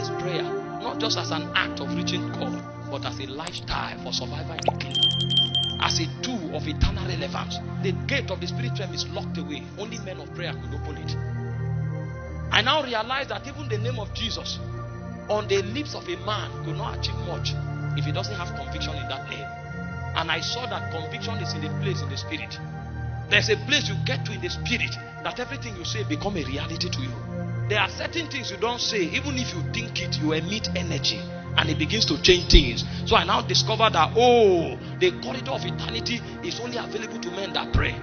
embrace prayer, not just as an act of reaching God, but as a lifestyle for survival in the kingdom, as a tool of eternal relevance. The gate of the spirit realm is locked away. Only men of prayer could open it. I now realize that even the name of Jesus on the lips of a man could not achieve much if he doesn't have conviction in that name. And I saw that conviction is in a place in the spirit. There's a place you get to in the spirit that everything you say become a reality to you. There are certain things you don't say, even if you think it, you emit energy and it begins to change things. So I now discover that, the corridor of eternity is only available to men that pray.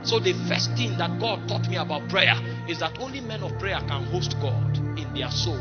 So the first thing that God taught me about prayer is that only men of prayer can host God in their soul.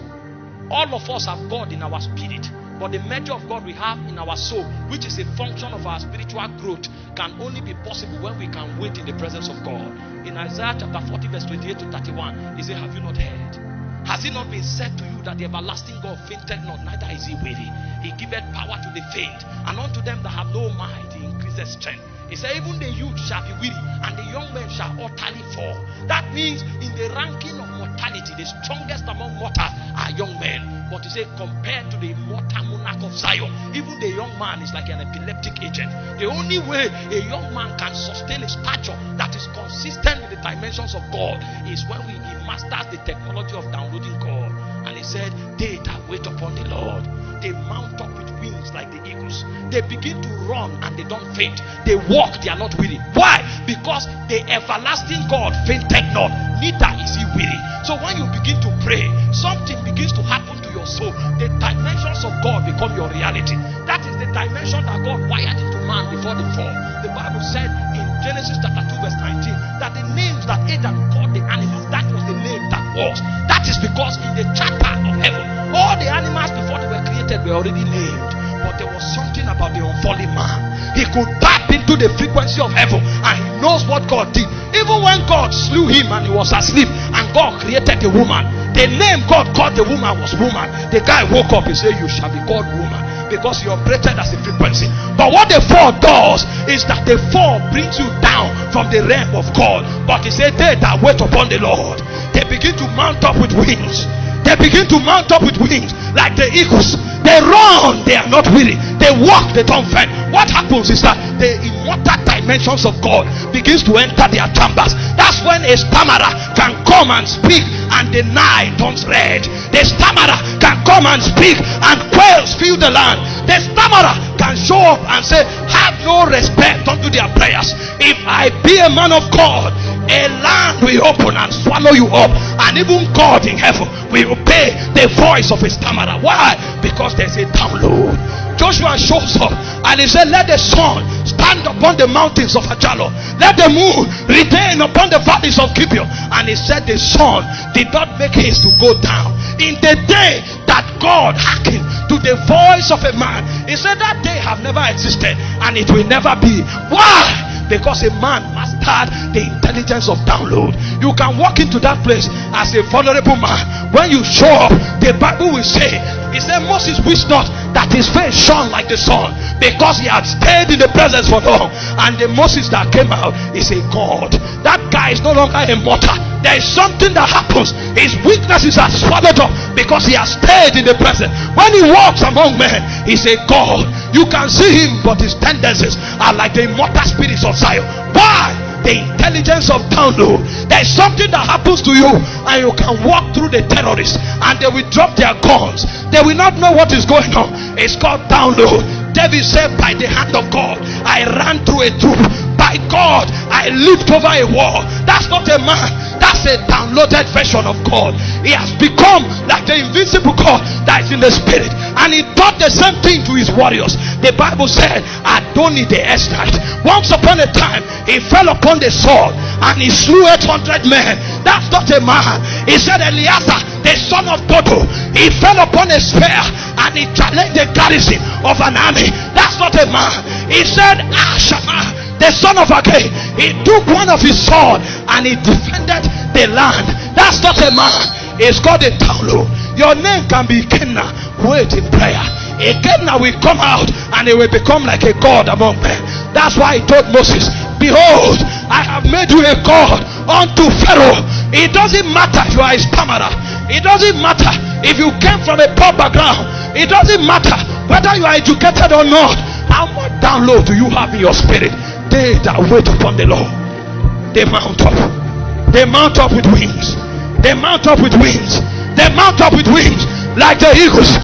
All of us have God in our spirit, but the measure of God we have in our soul, which is a function of our spiritual growth, can only be possible when we can wait in the presence of God. In Isaiah chapter 40 verse 28 to 31, he said, have you not heard? Has it not been said to you that the everlasting God fainted not, neither is he weary? He giveth power to the faint, and unto them that have no might he increaseth strength. He said, even the youth shall be weary, and the young men shall utterly fall. That means in the ranking of mortality, the strongest among mortals are young men. But he said, compared to the immortal monarch of Zion, even the young man is like an epileptic agent. The only way a young man can sustain a stature that is consistent with the dimensions of God is when he masters the technology of downloading God. And he said, they that wait upon the Lord, they mount up with wings like the eagles. They begin to run and they don't faint. They walk, they are not weary. Why? Because the everlasting God fainted not, neither is he weary. So when you begin to pray, something begins to happen to your soul. The dimensions of God become your reality. That is the dimension that God wired into man before the fall. The Bible said in Genesis chapter 2 verse 19 that the names that Adam called the animals, that was the name that was. That is because in the charter of heaven, all the animals before they were created were already named. But there was something about the unfallen man. He could tap into the frequency of heaven and he knows what God did. Even when God slew him and he was asleep and God created the woman, the name God called the woman was woman. The guy woke up and said, you shall be called woman, because you operated as a frequency. But what the fall does is that the fall brings you down from the realm of God. But he said, they that wait upon the Lord, they begin to mount up with wings. They begin to mount up with wings like the eagles. They run, they are not weary. They walk, they don't faint. What happens is that the immortal dimensions of God begins to enter their chambers. That's when a stammerer can come and speak and the night turns red. The stammerer can come and speak and quails fill the land. The stammerer can show up and say, have no respect unto their prayers. If I be a man of God, a land will open and swallow you up, and even God in heaven will obey the voice of a stammerer. Why? Because there's a download. Joshua shows up and he said, let the sun stand upon the mountains of Ajalo, let the moon retain upon the valleys of Gibeon. And he said the sun did not make haste to go down. In the day that God hearkened to the voice of a man, he said that day have never existed and it will never be. Why? Because a man mastered the intelligence of download. You can walk into that place as a vulnerable man. When you show up, the Bible will say, he said Moses wished not that his face shone like the sun, because he had stayed in the presence for long. And the Moses that came out is a God. That guy is no longer a mortal. There is something that happens. His weaknesses are swallowed up because he has stayed in the presence. When he walks among men, he's a God. You can see him, but his tendencies are like the immortal spirits of Zion. Why? The intelligence of download. There is something that happens to you and you can walk through the terrorists and they will drop their guns. They will not know what is going on. It's called download. David said, by the hand of God I ran through a troop. By God I leaped over a wall. That's not a man, that's a downloaded version of God. He has become like the invincible God that is in the spirit, and he taught the same thing to his warriors. The Bible said Adoni the Ezrahite, once upon a time he fell upon the sword and he slew 800 men. That's not a man. He said Eleazar the son of Dodo, he fell upon a spear and he challenged the garrison of an army. That's not a man. He said Ashama the son of Agay, he took one of his sword and he defended the land. That's not a man. It's called a download. Your name can be Kenna. Wait in prayer. A Kenna will come out and it will become like a god among men. That's why he told Moses, behold, I have made you a god unto Pharaoh. It doesn't matter if you are a stammerer. It doesn't matter if you came from a poor background. It doesn't matter whether you are educated or not. How much download do you have in your spirit? They that wait upon the Lord, they mount up. They mount up with wings. They mount up with wings. They mount up with wings like the eagles.